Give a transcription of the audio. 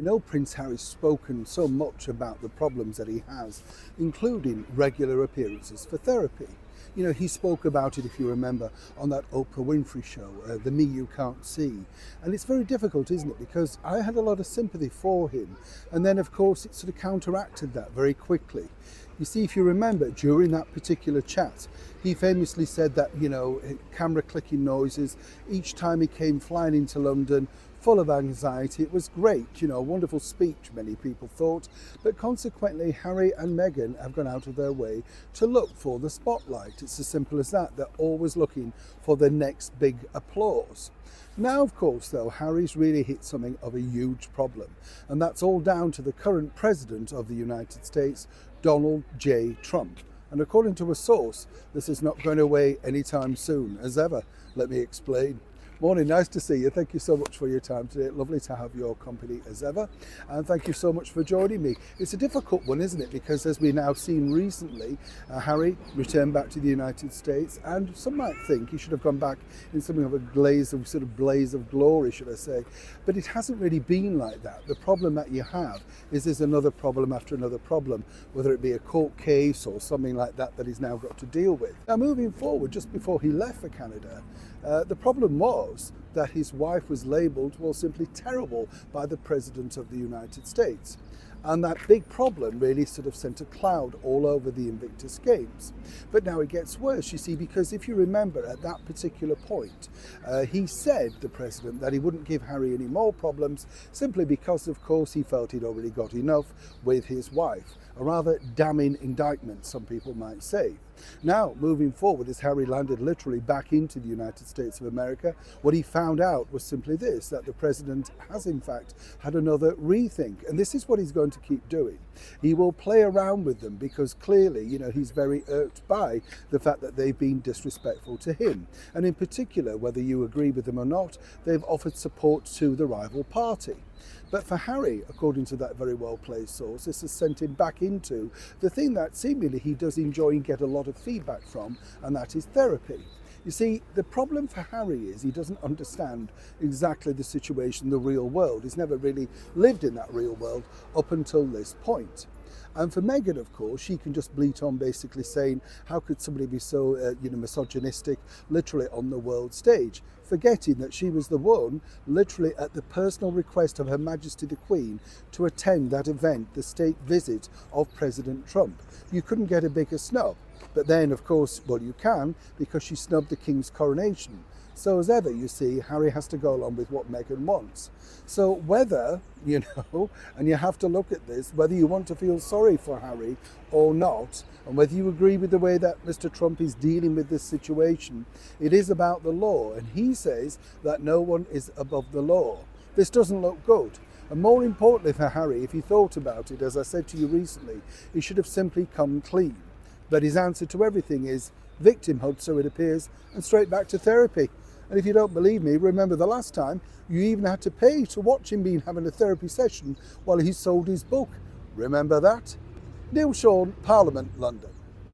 know Prince Harry's spoken so much about the problems that he has, including regular appearances for therapy. You know, he spoke about it, if you remember, on that Oprah Winfrey show, The Me You Can't See. And it's very difficult, isn't it? Because I had a lot of sympathy for him. And then, of course, it sort of counteracted that very quickly. You see, if you remember, during that particular chat, he famously said that, you know, camera clicking noises, each time he came flying into London, full of anxiety. It was great, you know, a wonderful speech, many people thought. But consequently, Harry and Meghan have gone out of their way to look for the spotlight. It's as simple as that. They're always looking for the next big applause. Now, of course, though, Harry's really hit something of a huge problem. And that's all down to the current president of the United States, Donald J. Trump. And according to a source, this is not going away anytime soon, as ever. Let me explain. Morning, nice to see you. Thank you so much for your time today. Lovely to have your company as ever. And thank you so much for joining me. It's a difficult one, isn't it? Because as we've now seen recently, Harry returned back to the United States, and some might think he should have gone back in something of a blaze of glory, should I say. But it hasn't really been like that. The problem that you have is there's another problem after another problem, whether it be a court case or something like that that he's now got to deal with. Now, moving forward, just before he left for Canada, the problem was that his wife was labelled, well, simply terrible by the President of the United States. And that big problem really sort of sent a cloud all over the Invictus Games. But now it gets worse, you see, because if you remember at that particular point, he said, the president, that he wouldn't give Harry any more problems simply because, of course, he felt he'd already got enough with his wife. A rather damning indictment, some people might say. Now, moving forward, as Harry landed literally back into the United States of America, what he found out was simply this, that the president has in fact had another rethink. And this is what he's going to keep doing. He will play around with them because clearly, you know, he's very irked by the fact that they've been disrespectful to him. And in particular, whether you agree with them or not, they've offered support to the rival party. But for Harry, according to that very well-placed source, this has sent him back into the thing that seemingly he does enjoy and get a lot of feedback from, and that is therapy. You see, the problem for Harry is he doesn't understand exactly the situation, the real world. He's never really lived in that real world up until this point. And for Meghan, of course, she can just bleat on basically saying, how could somebody be so misogynistic, literally on the world stage, forgetting that she was the one, literally at the personal request of Her Majesty the Queen, to attend that event, the state visit of President Trump. You couldn't get a bigger snub. But then, of course, well, you can, because she snubbed the King's coronation. So as ever, you see, Harry has to go along with what Meghan wants. So whether, you know, and you have to look at this, whether you want to feel sorry for Harry or not, and whether you agree with the way that Mr. Trump is dealing with this situation, it is about the law. And he says that no one is above the law. This doesn't look good. And more importantly for Harry, if he thought about it, as I said to you recently, he should have simply come clean. But his answer to everything is victimhood, so it appears, and straight back to therapy. And if you don't believe me, remember the last time you even had to pay to watch him having a therapy session while he sold his book. Remember that? Neil Sean, Parliament, London.